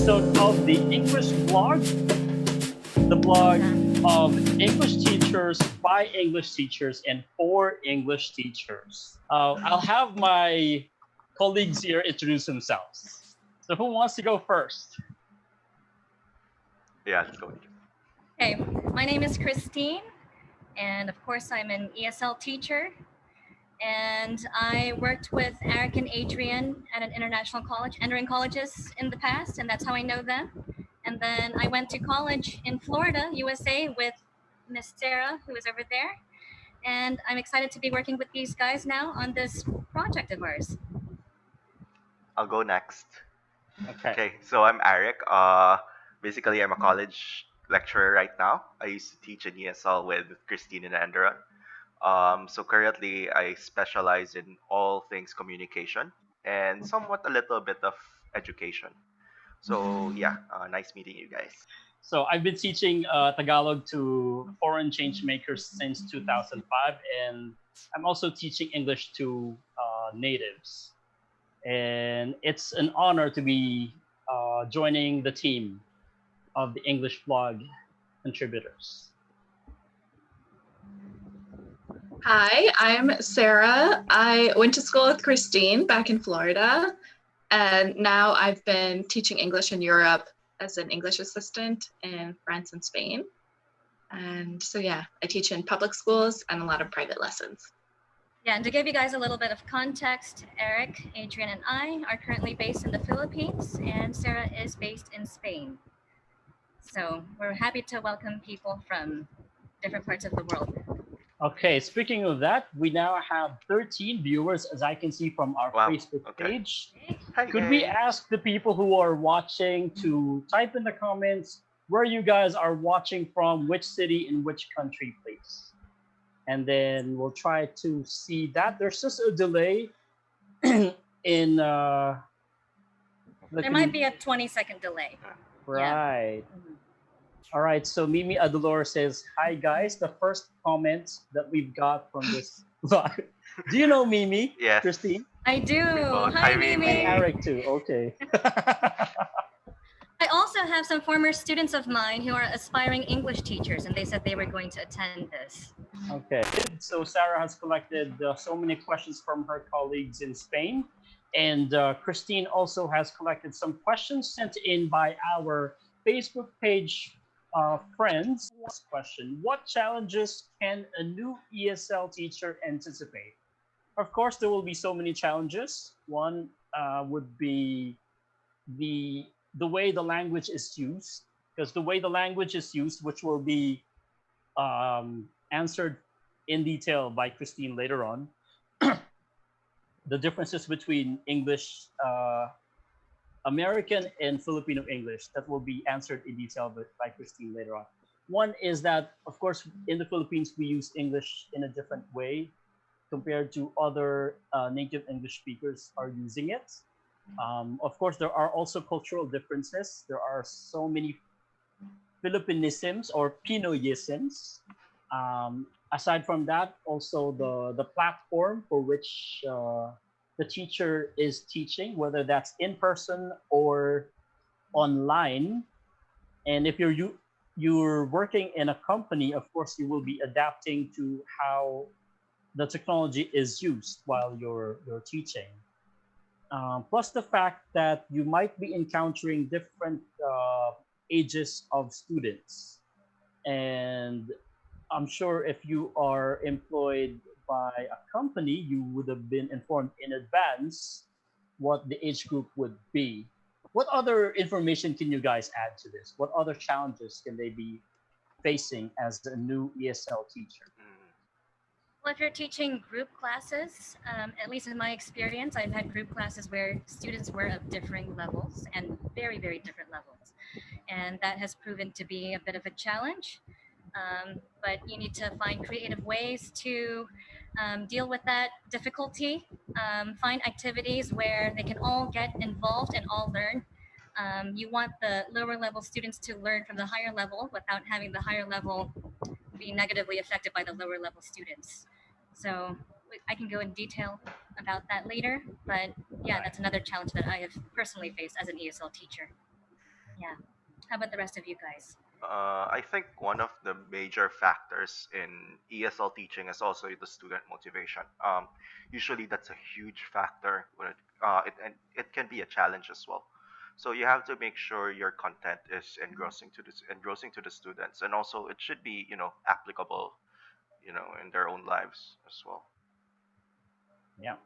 episode of the English blog, the blog of English teachers by English teachers and for English teachers. I'll have my colleagues here introduce themselves. So, who wants to go first? Yeah, let's go. Hey, my name is Christine, and of course, I'm an ESL teacher. And I worked with Eric and Adrian at an international college, entering colleges in the past, and that's how I know them. And then I went to college in Florida, USA, with Miss Sarah, who is over there. And I'm excited to be working with these guys now on this project of ours. I'll go next. Okay. Okay, so I'm Eric. Basically, I'm a college lecturer right now. I used to teach in ESL with Christine and Andrea. So currently, I specialize in all things communication and somewhat a little bit of education. So yeah, nice meeting you guys. So I've been teaching Tagalog to foreign change makers since 2005, and I'm also teaching English to natives. And it's an honor to be joining the team of the English blog contributors. Hi, I'm Sarah. I went to school with Christine back in Florida, and now I've been teaching English in Europe as an English assistant in France and Spain. And so, yeah, I teach in public schools and a lot of private lessons. Yeah, and to give you guys a little bit of context, Eric, Adrian, and I are currently based in the Philippines, and Sarah is based in Spain. So we're happy to welcome people from different parts of the world. Okay, speaking of that, we now have 13 viewers, as I can see from our Wow, Facebook okay. page. Hi, Could we guys. ask the people who are watching to type in the comments where you guys are watching from, which city in which country, please? And then we'll try to see that. There's just a delay in There might be a 20-second delay. right. All right, so Mimi Adolor says, "Hi guys." The first comment that we've got from this live. Do you know Mimi? Yes. Christine? I do. both. Hi, Hi, Mimi. And Mimi. Eric too. Okay. I also have some former students of mine who are aspiring English teachers, and they said they were going to attend this. Okay. So Sarah has collected so many questions from her colleagues in Spain, and Christine also has collected some questions sent in by our Facebook page friends. Last question: what challenges can a new ESL teacher anticipate? Of course, there will be so many challenges. One would be the way the language is used, because the way the language is used, which will be answered in detail by Christine later on, the differences between English, American and Filipino English, that will be answered in detail by Christine later on. One is that, of course, in the Philippines, we use English in a different way compared to other native English speakers are using it. Of course, there are also cultural differences. There are so many Philippinisms or Pinoyisms. Aside from that, also the platform for which the teacher is teaching, whether that's in person or online. And if you're working in a company, of course, you will be adapting to how the technology is used while you're teaching. Plus the fact that you might be encountering different ages of students. And I'm sure if you are employed by a company, you would have been informed in advance what the age group would be. What other information can you guys add to this? What other challenges can they be facing as a new ESL teacher? Well, if you're teaching group classes, at least in my experience, I've had group classes where students were of differing levels and very, very different levels. And that has proven to be a bit of a challenge. But you need to find creative ways to deal with that difficulty, find activities where they can all get involved and all learn. You want the lower level students to learn from the higher level without having the higher level be negatively affected by the lower level students. So I can go in detail about that later, but yeah, that's another challenge that I have personally faced as an ESL teacher. Yeah. How about the rest of you guys? I think one of the major factors in ESL teaching is also the student motivation. Usually, that's a huge factor when and it can be a challenge as well. So you have to make sure your content is engrossing to the students, and also it should be applicable in their own lives as well. Yeah.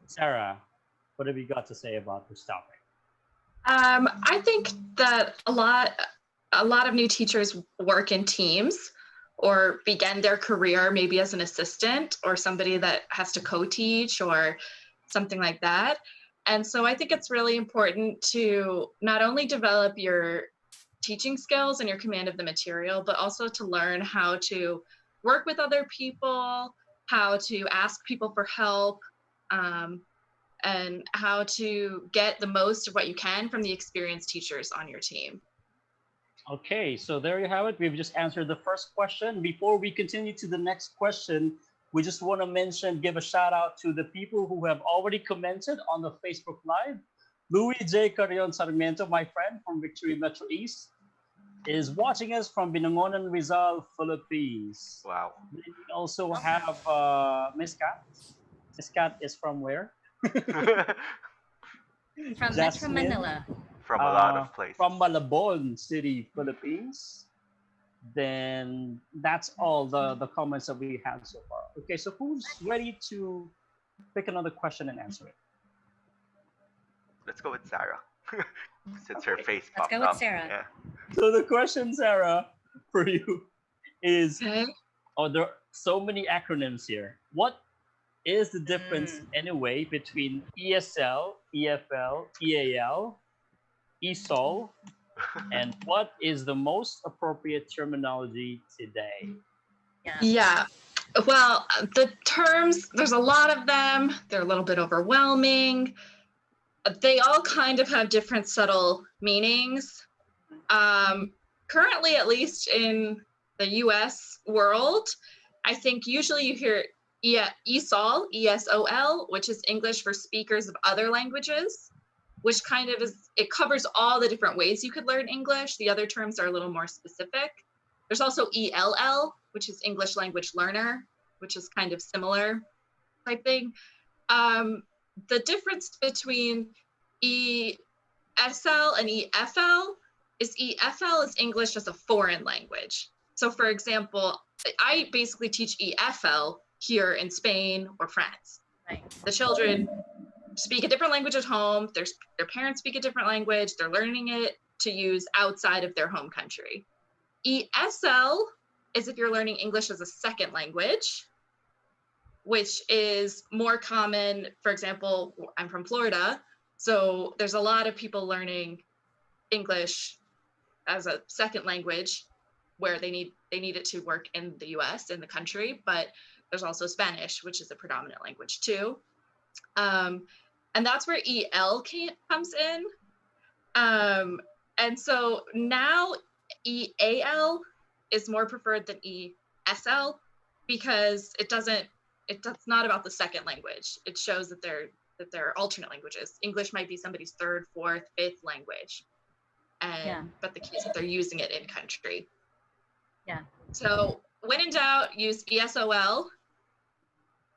Sarah, what have you got to say about this topic? I think that a lot of new teachers work in teams or begin their career maybe as an assistant or somebody that has to co-teach or something like that. And so I think it's really important to not only develop your teaching skills and your command of the material, but also to learn how to work with other people, how to ask people for help, and how to get the most of what you can from the experienced teachers on your team. Okay, so there you have it. We've just answered the first question. Before we continue to the next question, we just want to give a shout out to the people who have already commented on the Facebook Live. Louis J. Carrion Sarmiento, my friend from Victory Metro East, is watching us from Binangonan, Rizal, Philippines. Wow. We also have Miss Kat. Miss Kat is from where? From Metro Jasmine. Manila. From a lot of places. From Malabon City, Philippines. Then that's all the comments that we have so far. Okay, so who's ready to pick another question and answer it? Let's go with Sarah. Since her face Let's popped go with up. Sarah. Yeah. So the question, Sarah, for you is, Okay. there are so many acronyms here. What is the difference anyway between ESL, EFL, EAL, ESOL, and what is the most appropriate terminology today? Yeah. Well, the terms, there's a lot of them. They're a little bit overwhelming. They all kind of have different subtle meanings. Currently, at least in the US world, I think usually you hear ESOL, ESOL, which is English for speakers of other languages, which kind of it covers all the different ways you could learn English. The other terms are a little more specific. There's also ELL, which is English language learner, which is kind of similar type thing. The difference between ESL and EFL is EFL is English as a foreign language. So for example, I basically teach EFL here in Spain or France. Right. The children speak a different language at home. Their parents speak a different language. They're learning it to use outside of their home country. ESL is if you're learning English as a second language, which is more common. For example, I'm from Florida, so there's a lot of people learning English as a second language where they need it to work in the US, in the country, but there's also Spanish, which is a predominant language too. And that's where EL comes in. And so now EAL is more preferred than ESL because it's not about the second language. It shows that they're alternate languages. English might be somebody's third, fourth, fifth language. But the key is that they're using it in country. Yeah. So when in doubt, use ESOL.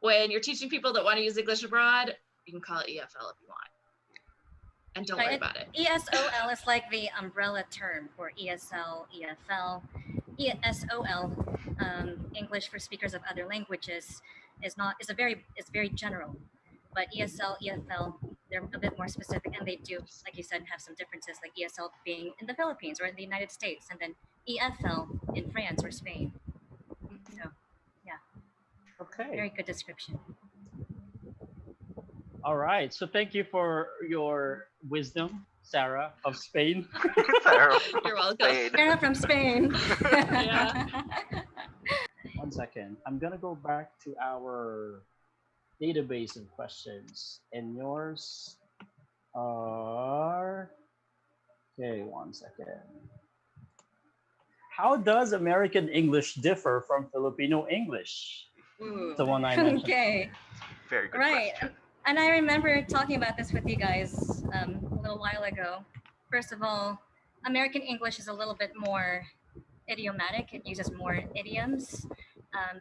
When you're teaching people that want to use English abroad, you can call it EFL if you want. And don't worry about it. ESOL is like the umbrella term for ESL, EFL. ESOL, English for speakers of other languages, is very general. But ESL, EFL, they're a bit more specific, and they do, like you said, have some differences, like ESL being in the Philippines or in the United States, and then EFL in France or Spain. So, yeah. Okay. Very good description. All right. So thank you for your wisdom, Sarah of Spain. Sarah. You're welcome. Sarah from Spain. Yeah. 1 second. I'm gonna go back to our database of questions, and yours are okay. 1 second. How does American English differ from Filipino English? Ooh. The one I mentioned. Okay. Very good Right. question. And I remember talking about this with you guys a little while ago. first of all, American English is a little bit more idiomatic. It uses more idioms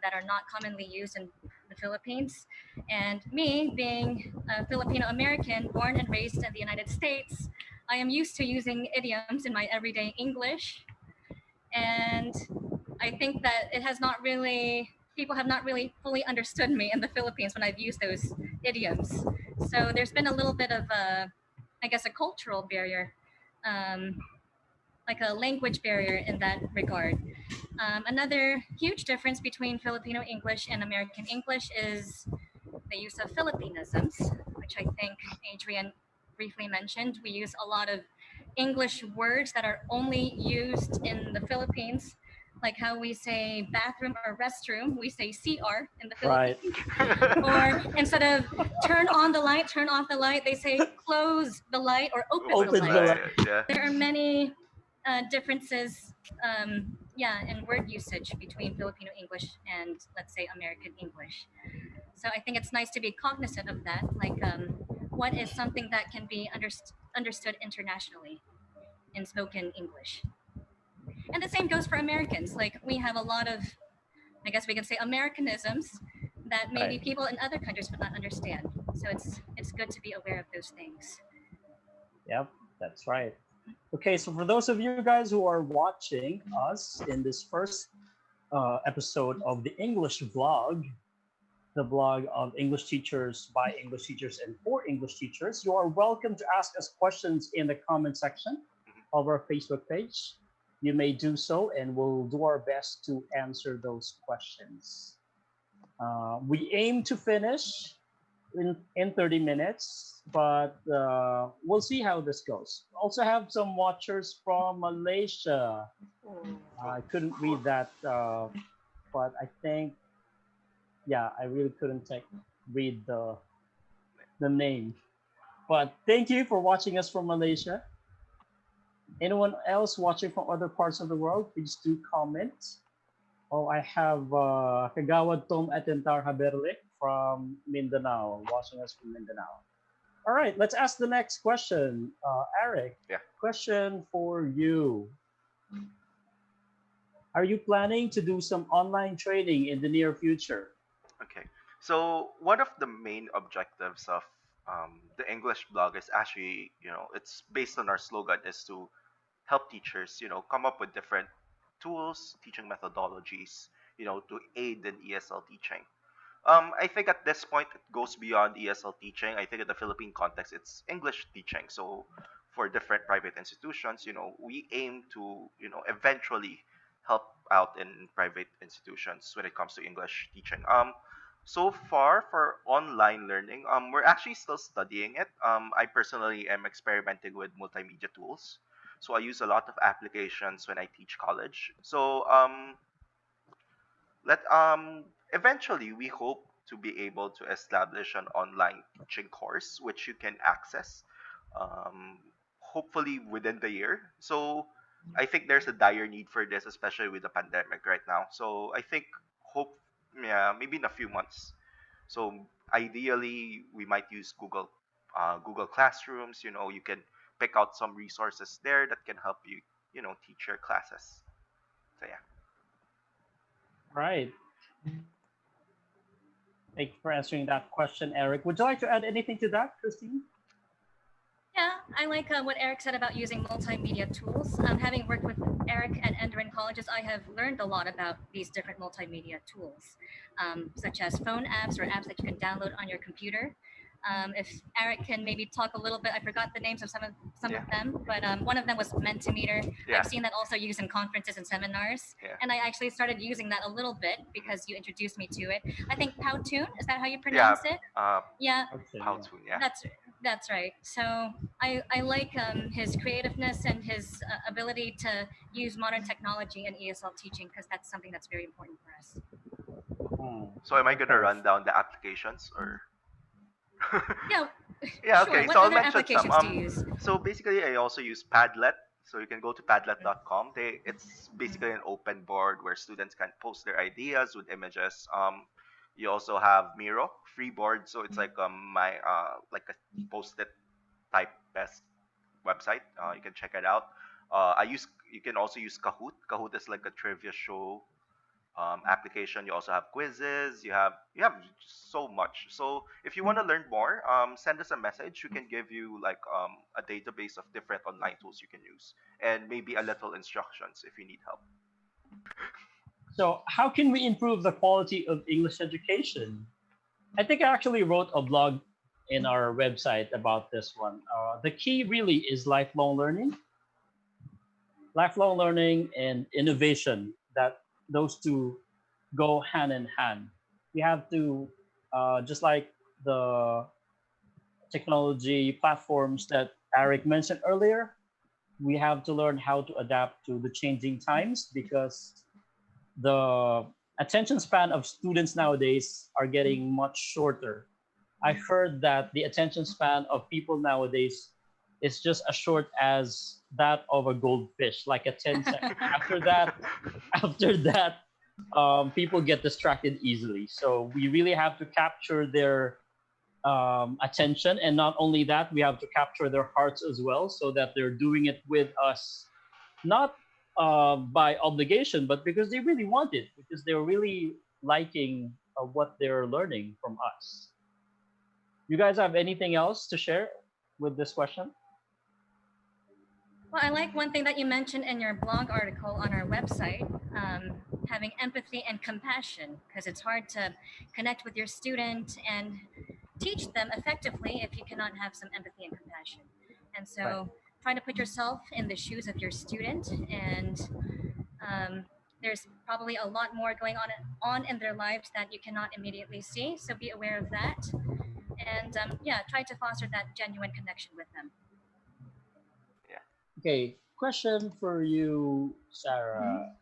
that are not commonly used in the Philippines. And me, being a Filipino American, born and raised in the United States, I am used to using idioms in my everyday English. And I think that it has not really, people have not really fully understood me in the Philippines when I've used those idioms. So there's been a little bit of a, I guess, a cultural barrier, um, like a language barrier in that regard. Another huge difference between Filipino English and American English is the use of Philippinisms, which I think Adrian briefly mentioned. We use a lot of English words that are only used in the Philippines, like how we say bathroom or restroom, we say CR in the Right. Philippines. Or instead of turn on the light, turn off the light, they say close the light or open the Open Open the light. light. light, yeah. There are many differences, yeah, in word usage between Filipino English and, let's say, American English. So I think it's nice to be cognizant of that. Like, what is something that can be understood internationally in spoken English? And the same goes for Americans. Like, we have a lot of, I guess we can say, Americanisms that maybe Right. people in other countries would not understand. So it's good to be aware of those things. Yep, that's right. Okay, so for those of you guys who are watching us in this first episode of the English vlog, the blog of English teachers by English teachers and for English teachers, you are welcome to ask us questions in the comment section of our Facebook page. You may do so, and we'll do our best to answer those questions. We aim to finish in 30 minutes, but we'll see how this goes. We also have some watchers from Malaysia. I couldn't read that, but I think, yeah, I really couldn't read the name. But thank you for watching us from Malaysia. Anyone else watching from other parts of the world, please do comment. Oh, I have Kagawad Tom Atentar Haberle from Mindanao, watching us from Mindanao. All right, let's ask the next question. Eric, Yeah. question for you. Are you planning to do some online training in the near future? Okay. So one of the main objectives of the English blog is actually, it's based on our slogan is to help teachers, come up with different tools, teaching methodologies, to aid in ESL teaching. I think at this point it goes beyond ESL teaching. I think in the Philippine context, it's English teaching. So for different private institutions, we aim to, eventually help out in private institutions when it comes to English teaching. So far for online learning, we're actually still studying it. I personally am experimenting with multimedia tools. So I use a lot of applications when I teach college. So let eventually we hope to be able to establish an online teaching course which you can access, um, hopefully within the year. So I think there's a dire need for this, especially with the pandemic right now. So I think hope, yeah, maybe in a few months. So ideally we might use Google Classrooms. You can pick out some resources there that can help you, teach your classes. So yeah. Right. Thank you for answering that question, Eric. Would you like to add anything to that, Christine? Yeah, I like what Eric said about using multimedia tools. Having worked with Eric at Enderin Colleges, I have learned a lot about these different multimedia tools, such as phone apps or apps that you can download on your computer. If Eric can maybe talk a little bit, I forgot the names of some Yeah. of them, but one of them was Mentimeter. Yeah. I've seen that also used in conferences and seminars, Yeah. and I actually started using that a little bit because you introduced me to it. I think Powtoon, is that how you Yeah. pronounce it? Yeah, Okay, How yeah. to, yeah. that's right. So I like his creativeness and his ability to use modern technology in ESL teaching because that's something that's very important for us. So am I gonna Okay. run down the applications or? Yeah, Yeah. sure. Okay. What So I'll other mention some. applications do you use? So basically, I also use Padlet. So you can go to padlet.com. It's basically an open board where students can post their ideas with images. You also have Miro, free board. So it's like my like a post-it type best website. You can check it out. You can also use Kahoot. Kahoot is like a trivia show application. You also have quizzes. You have so much. So if you want to learn more, send us a message. We can give you like a database of different online tools you can use, and maybe a little instructions if you need help. So, how can we improve the quality of English education? I think I actually wrote a blog in our website about this one. The key really is lifelong learning and innovation. That those two go hand in hand. We have to, just like the technology platforms that Eric mentioned earlier, we have to learn how to adapt to the changing times because the attention span of students nowadays are getting much shorter. I heard that the attention span of people nowadays is just as short as that of a goldfish, like a 10 second. After that, people get distracted easily. So we really have to capture their attention, and not only that, we have to capture their hearts as well, so that they're doing it with us, not by obligation, but because they really want it, because they're really liking what they're learning from us. You guys have anything else to share with this question? Well, I like one thing that you mentioned in your blog article on our website, having empathy and compassion, because it's hard to connect with your student and teach them effectively if you cannot have some empathy and compassion. And so, Right. try to put yourself in the shoes of your student, and there's probably a lot more going on in their lives that you cannot immediately see. So be aware of that, and yeah, try to foster that genuine connection with them. Yeah. Okay, question for you, Sarah. Mhm.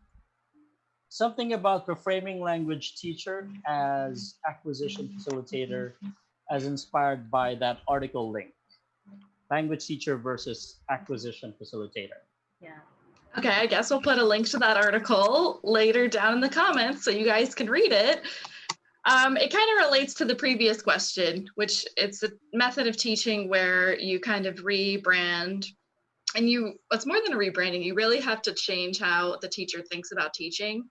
Something about reframing language teacher as acquisition facilitator, as inspired by that article link. Language teacher versus acquisition facilitator. Yeah. Okay, I guess we'll put a link to that article later down in the comments so you guys can read it. It kind of relates to the previous question, which it's a method of teaching where you kind of rebrand, and it's more than a rebranding. You really have to change how the teacher thinks about teaching,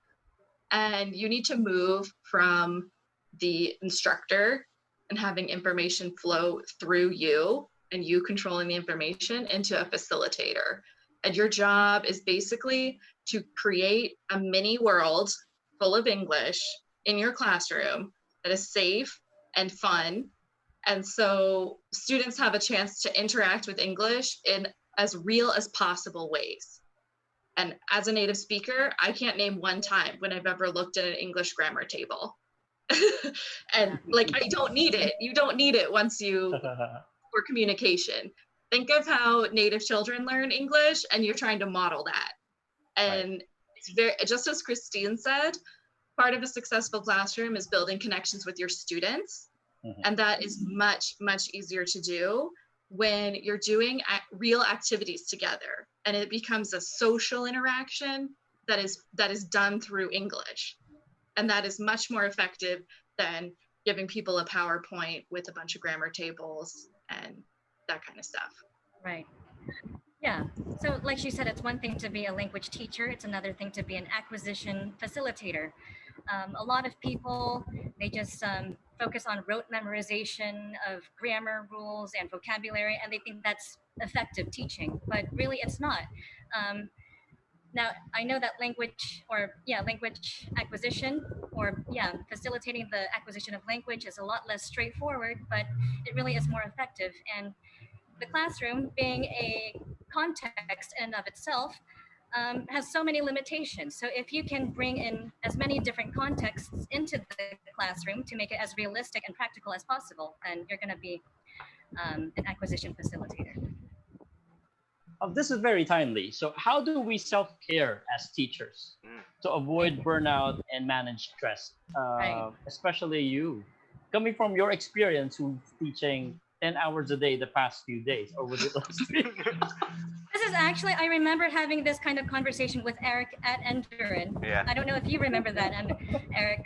and you need to move from the instructor and having information flow through you and you controlling the information into a facilitator. And your job is basically to create a mini world full of English in your classroom that is safe and fun. And so students have a chance to interact with English in as real as possible ways. And as a native speaker, I can't name one time when I've ever looked at an English grammar table. And like, I don't need it. You don't need it for communication. Think of how native children learn English, and you're trying to model that. And it's very, just as Christine said, part of a successful classroom is building connections with your students. And that is much, much easier to do when you're doing real activities together, and it becomes a social interaction that is done through English. And that is much more effective than giving people a PowerPoint with a bunch of grammar tables and that kind of stuff. Right. Yeah. So, like she said, it's one thing to be a language teacher, it's another thing to be an acquisition facilitator. A lot of people, they just focus on rote memorization of grammar rules and vocabulary, and they think that's effective teaching, but really it's not. Now, I know that language acquisition, or facilitating the acquisition of language is a lot less straightforward, but it really is more effective. And the classroom, being a context in and of itself, has so many limitations. So if you can bring in as many different contexts into the classroom to make it as realistic and practical as possible, then you're going to be an acquisition facilitator. This is very timely. So, how do we self care as teachers to avoid burnout and manage stress? Especially you, coming from your experience, who's teaching 10 hours a day the past few days, or was it last week? This is actually, I remember having this kind of conversation with Eric at Endurin. Yeah. I don't know if you remember that, Eric.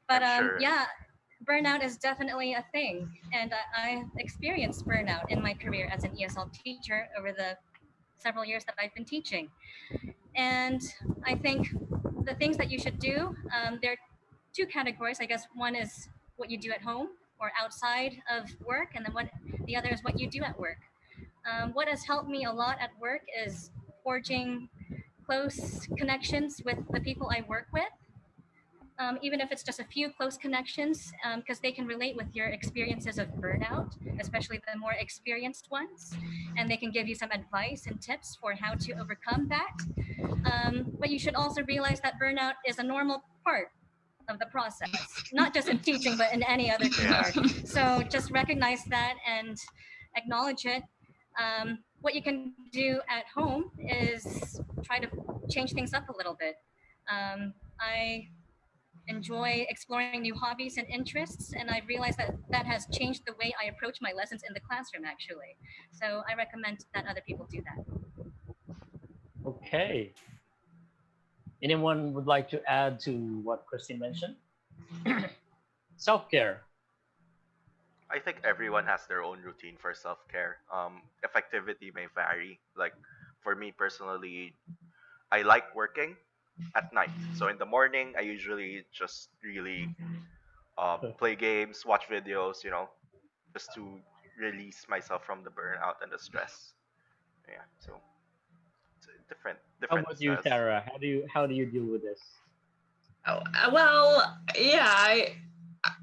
But I'm sure. yeah, burnout is definitely a thing, and I experienced burnout in my career as an ESL teacher over the several years that I've been teaching. And I think the things that you should do, there are two categories. I guess one is what you do at home or outside of work, and then what the other is what you do at work. What has helped me a lot at work is forging close connections with the people I work with, even if it's just a few close connections, because they can relate with your experiences of burnout, especially the more experienced ones, and they can give you some advice and tips for how to overcome that. But you should also realize that burnout is a normal part of the process, not just in teaching, but in any other Yeah. career. So just recognize that and acknowledge it. What you can do at home is try to change things up a little bit. I enjoy exploring new hobbies and interests, and I've realized that that has changed the way I approach my lessons in the classroom, actually. So I recommend that other people do that. Okay. Anyone would like to add to what Christine mentioned? Self care. I think everyone has their own routine for self care. Effectivity may vary. Like for me personally, I like working at night. So in the morning, I usually just really play games, watch videos, just to release myself from the burnout and the stress. Yeah, so it's different, How different about you, styles. Sarah? How do you deal with this? Oh, well, yeah,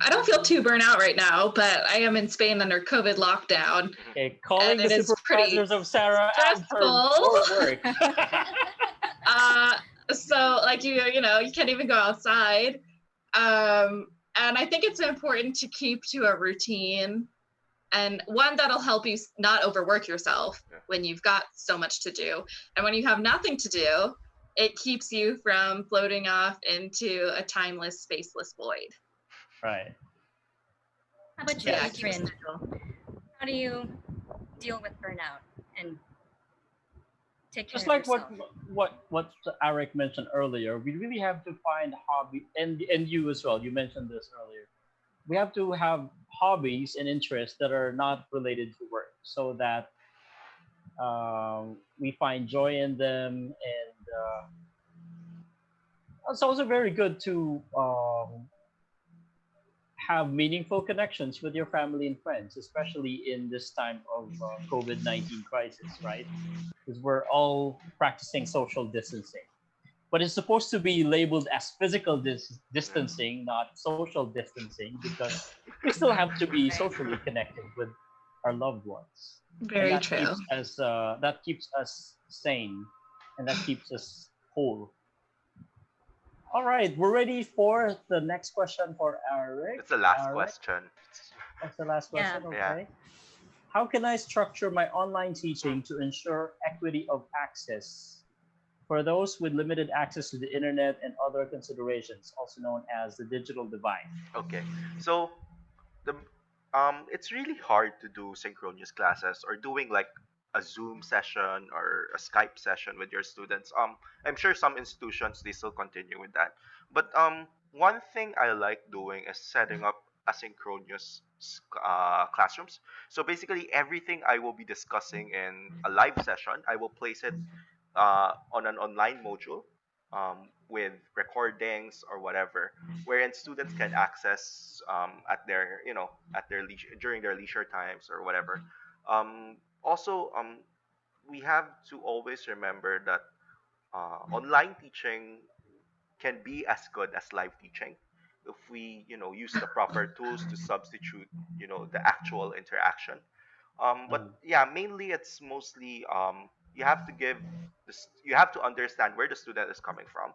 I don't feel too burnt out right now, but I am in Spain under COVID lockdown, Okay, and calling the it is pretty supervisors of Sarah and her stressful. work. uh, so like you can't even go outside. And I think it's important to keep to a routine and one that'll help you not overwork yourself Yeah. when you've got so much to do. And when you have nothing to do, it keeps you from floating off into a timeless, spaceless void. Right. How about So you, yeah, Yes. keep it Adrian? simple. How do you deal with burnout and take care Just of like what yourself? what Eric mentioned earlier, we really have to find hobby, and you as well. You mentioned this earlier. We have to have hobbies and interests that are not related to work, so that we find joy in them, and it's also very good to have meaningful connections with your family and friends, especially in this time of COVID-19 crisis, right? Because we're all practicing social distancing. But it's supposed to be labeled as physical Yeah. distancing, not social distancing, because we still have to be Right. socially connected with our loved ones, and Very true. that keeps us sane, and that keeps us whole. All right, we're ready for the next question for Eric. It's the last Eric, question. that's the last Yeah. question. Yeah. Okay. How can I structure my online teaching to ensure equity of access for those with limited access to the internet and other considerations, also known as the digital divide? Okay. So the it's really hard to do synchronous classes or doing like a Zoom session or a Skype session with your students. I'm sure some institutions they still continue with that, but one thing I like doing is setting up asynchronous classrooms. So basically, everything I will be discussing in a live session, I will place it on an online module with recordings or whatever, wherein students can access at their at their leisure during their leisure times or whatever. Also, we have to always remember that online teaching can be as good as live teaching if we use the proper tools to substitute the actual interaction. But Mm, yeah, mainly it's mostly you have to give you have to understand where the student is coming from,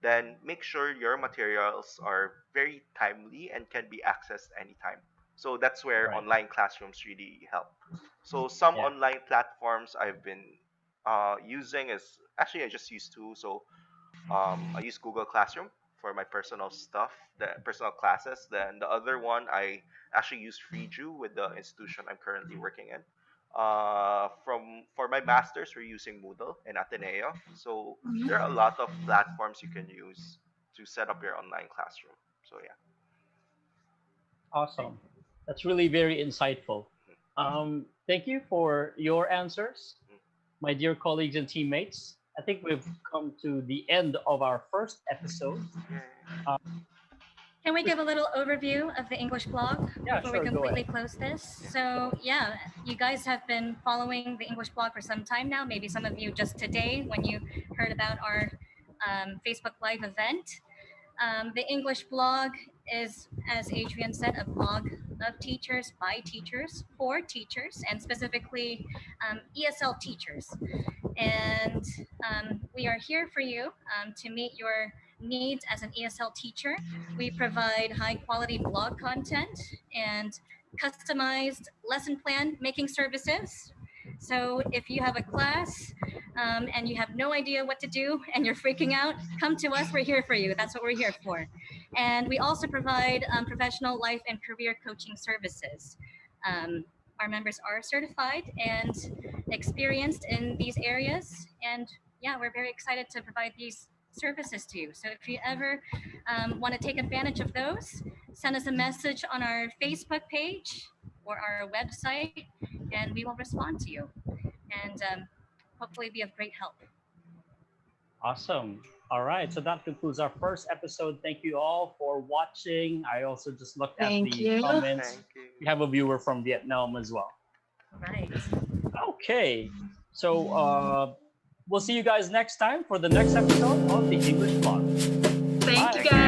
then make sure your materials are very timely and can be accessed anytime. So that's where right. online classrooms really help. So some Yeah. online platforms I've been using is actually I just use two. So I use Google Classroom for my personal stuff, the personal classes. Then the other one I actually use FreeJu with the institution I'm currently working in. From for my masters, we're using Moodle and Ateneo. So there are a lot of platforms you can use to set up your online classroom. So yeah. Awesome. That's really very insightful. Thank you for your answers, my dear colleagues and teammates. I think we've come to the end of our first episode. Uh, Can we give a little overview of the English blog yeah, before we sure, go completely ahead. close this? So, yeah, you guys have been following the English blog for some time now. Maybe some of you just today when you heard about our Facebook Live event. The English blog is, as Adrian said, a blog of teachers by teachers for teachers, and specifically ESL teachers. And we are here for you to meet your needs as an ESL teacher. We provide high quality blog content and customized lesson plan making services. So if you have a class and you have no idea what to do and you're freaking out, come to us. We're here for you. That's what we're here for. And we also provide professional life and career coaching services. Our members are certified and experienced in these areas. And yeah, we're very excited to provide these services to you. So if you ever want to take advantage of those, send us a message on our Facebook page or our website, and we will respond to you and hopefully be of great help. Awesome. All right. So that concludes our first episode. Thank you all for watching. I also just looked at Thank the you. comments. Thank you. We have a viewer from Vietnam as well. Right. Okay. So we'll see you guys next time for the next episode of the English Blog. Thank Bye. you, guys.